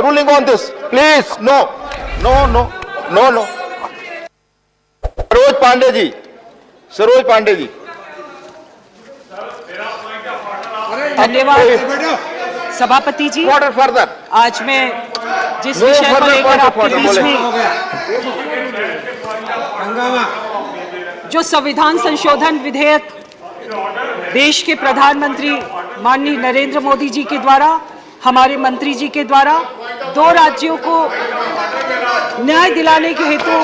ruling on this. Please, no. Saroj Pandey ji. धन्यवाद सभापति जी। Further आज मैं जिस विषय को लेकर आपके बीच में जो संविधान संशोधन विधेयक देश के प्रधानमंत्री माननीय नरेंद्र मोदी जी के द्वारा, हमारे मंत्री जी के द्वारा 2 राज्यों को न्याय दिलाने के हेतु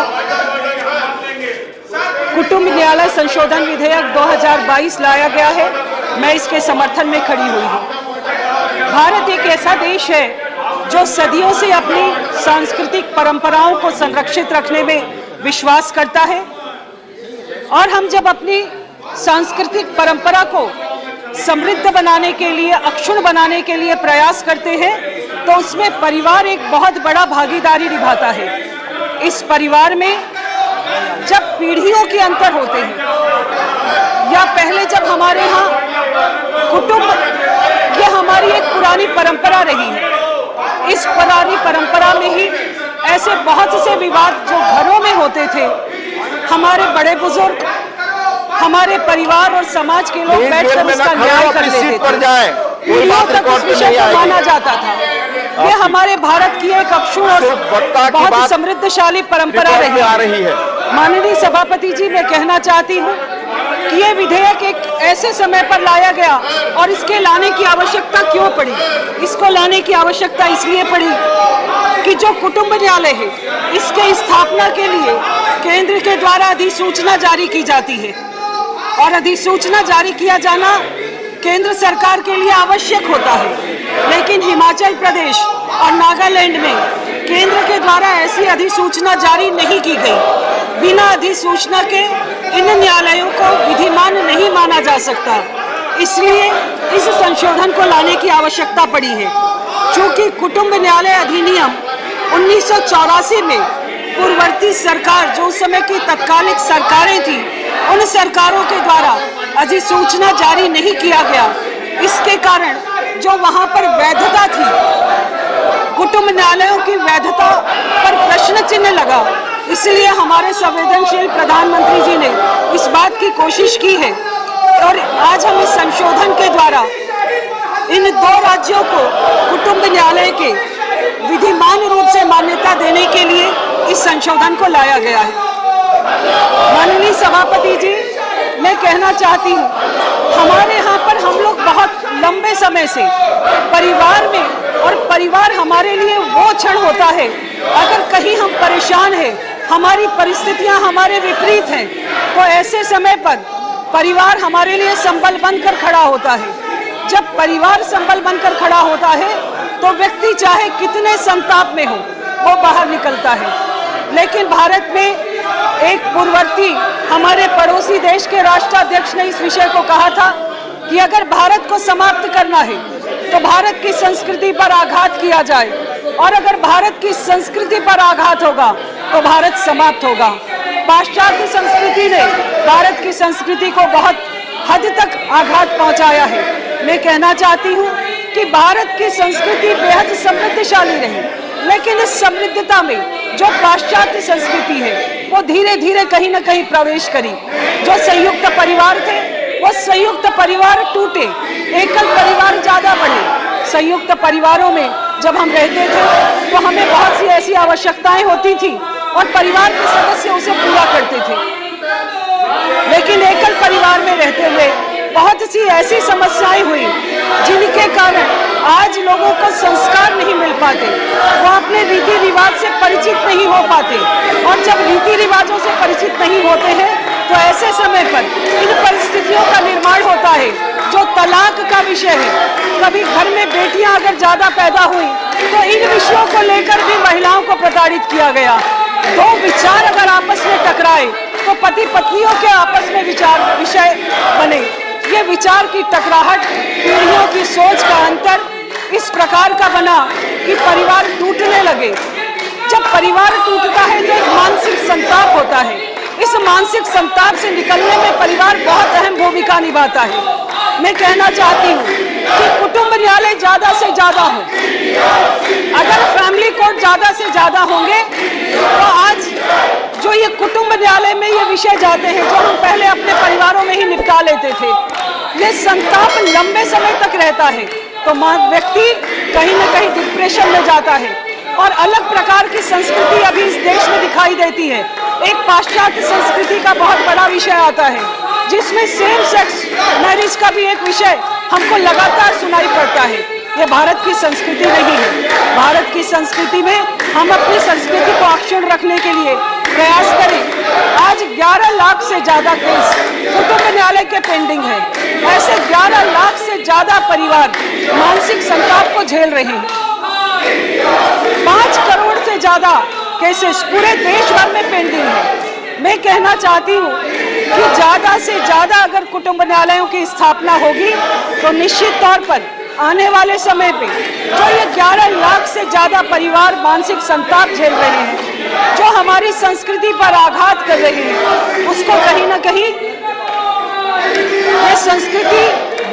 कुटुंब न्यायालय संशोधन विधेयक 2022 लाया गया है, मैं इसके समर्थन में खड़ी हुई हूँ। भारत एक ऐसा देश है जो सदियों से अपनी सांस्कृतिक परंपराओं को संरक्षित रखने में विश्वास करता है, और हम जब अपनी सांस्कृतिक परंपरा को समृद्ध बनाने के लिए, अक्षुण्ण बनाने के लिए प्रयास करते हैं, तो उसमें परिवार एक बहुत बड़ा भागीदारी निभाता है। इस परिवार में जब पीढ़ियों के अंतर होते हैं, या पहले जब हमारे यहाँ कुटुंब, ये हमारी एक पुरानी परंपरा रही है, इस पुरानी परंपरा में ही ऐसे बहुत से विवाद जो घरों में होते थे, हमारे बड़े बुजुर्ग, हमारे परिवार और समाज के लोग बैठकर उसका न्याय कर लेते थे, पीढ़ियों तक उस विषय को माना जाता था। ये हमारे भारत की एक अक्षुण्ण और बहुत समृद्धशाली परंपरा रही है। माननीय सभापति जी, मैं कहना चाहती हूँ कि ये विधेयक एक ऐसे समय पर लाया गया, और इसके लाने की आवश्यकता क्यों पड़ी? इसको लाने की आवश्यकता इसलिए पड़ी कि जो कुटुंब न्यायालय है, इसके स्थापना के लिए केंद्र के द्वारा अधिसूचना जारी की जाती है, और अधिसूचना जारी किया जाना केंद्र सरकार के लिए आवश्यक होता है। लेकिन हिमाचल प्रदेश और नागालैंड में केंद्र के द्वारा ऐसी अधिसूचना जारी नहीं की गई। बिना अधिसूचना के इन न्यायालयों को विधिमान नहीं माना जा सकता, इसलिए इस संशोधन को लाने की आवश्यकता पड़ी है। चूंकि कुटुंब न्यायालय अधिनियम 1984 में पूर्ववर्ती सरकार, जो उस समय की तत्कालिक सरकारें थी, उन सरकारों के द्वारा अधिसूचना जारी नहीं किया गया। इसके कारण जो वहां पर वैधता थी, कुटुंब न्यायालयों की वैधता पर प्रश्न चिन्ह लगा। इसलिए हमारे संवेदनशील प्रधानमंत्री जी ने इस बात की कोशिश की है, और आज हम इस संशोधन के द्वारा इन 2 राज्यों को कुटुंब न्यायालय के विधिमान रूप से मान्यता देने के लिए इस संशोधन को लाया गया है। माननीय सभापति जी, मैं कहना चाहती हूँ, हमारे यहाँ पर हम लोग बहुत लंबे समय से परिवार में, और परिवार हमारे लिए वो क्षण होता है अगर कहीं हम परेशान हैं, हमारी परिस्थितियाँ हमारे विपरीत हैं, तो ऐसे समय पर परिवार हमारे लिए संबल बनकर खड़ा होता है। जब परिवार संबल बनकर खड़ा होता है तो व्यक्ति चाहे कितने संताप में हो, वो बाहर निकलता है। लेकिन भारत में एक पूर्ववर्ती हमारे पड़ोसी देश के राष्ट्राध्यक्ष ने इस विषय को कहा था कि अगर भारत को समाप्त करना है तो भारत की संस्कृति पर आघात किया जाए, और अगर भारत की संस्कृति पर आघात होगा तो भारत समाप्त होगा। पाश्चात्य संस्कृति ने भारत की संस्कृति को बहुत हद तक आघात पहुंचाया है। मैं कहना चाहती हूं कि भारत की संस्कृति बेहद समृद्धशाली रही, लेकिन इस समृद्धता में जो पाश्चात्य संस्कृति है वो धीरे धीरे कहीं न कहीं प्रवेश करी। जो संयुक्त परिवार थे वो संयुक्त परिवार टूटे, एकल परिवार ज्यादा बढ़े। संयुक्त परिवारों में जब हम रहते थे तो हमें बहुत सी ऐसी आवश्यकताएं होती थी और परिवार के सदस्य उसे पूरा करते थे, लेकिन एकल परिवार में रहते हुए बहुत सी ऐसी समस्याएं हुई जिनके कारण आज लोगों को संस्कार नहीं मिल पाते, वो अपने रीति रिवाज से परिचित नहीं हो पाते, और जब रीति रिवाजों से परिचित नहीं होते हैं तो ऐसे समय पर इन परिस्थितियों का निर्माण होता है जो तलाक का विषय है। कभी घर में बेटियां अगर ज्यादा पैदा हुई तो इन विषयों को लेकर भी महिलाओं को प्रताड़ित किया गया। 2 विचार अगर आपस में टकराए तो पति पत्नियों के आपस में विषय बने। ये विचार की टकराहट, पीढ़ियों की सोच का अंतर इस प्रकार का बना कि परिवार टूटने लगे। जब परिवार टूटता है तो एक मानसिक संताप होता है। इस मानसिक संताप से निकलने में परिवार बहुत अहम भूमिका निभाता है। मैं कहना चाहती हूँ कि कुटुंब न्यायालय ज्यादा से ज्यादा हो। अगर फैमिली कोर्ट ज्यादा से ज्यादा होंगे तो आज जो ये कुटुंब न्यायालय में ये विषय जाते हैं जो हम पहले अपने परिवारों में ही निपटा लेते थे, ये संताप लंबे समय तक रहता है तो व्यक्ति कहीं ना कहीं डिप्रेशन में जाता है और अलग प्रकार की संस्कृति अभी इस देश में दिखाई देती है। एक पाश्चात्य संस्कृति का बहुत बड़ा विषय आता है जिसमें सेम सेक्स मैरिज का भी एक विषय हमको लगातार सुनाई पड़ता है। ये भारत की संस्कृति नहीं है। भारत की संस्कृति में हम अपनी संस्कृति को अक्षुण्ण रखने के लिए प्रयास करें। आज 11 लाख से ज्यादा केस कुटुंब न्यायालय के पेंडिंग है। ऐसे 11 लाख से ज्यादा परिवार मानसिक संताप को झेल रहे हैं। 5 करोड़ से ज्यादा केसेस पूरे देश भर में पेंडिंग है। मैं कहना चाहती हूँ कि ज्यादा से ज्यादा अगर कुटुंब न्यायालयों की स्थापना होगी तो निश्चित तौर पर आने वाले समय पे जो ये 11 लाख से ज्यादा परिवार मानसिक संताप झेल रहे हैं, जो हमारी संस्कृति पर आघात कर रहे हैं, उसको कहीं ना कहीं ये संस्कृति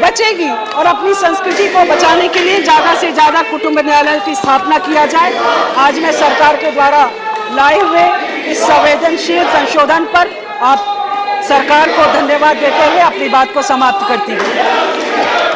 बचेगी और अपनी संस्कृति को बचाने के लिए ज्यादा से ज्यादा कुटुंब न्यायालय की स्थापना किया जाए। आज मैं सरकार के द्वारा लाए हुए इस संवेदनशील संशोधन पर आप सरकार को धन्यवाद देते हुए अपनी बात को समाप्त करती हूँ।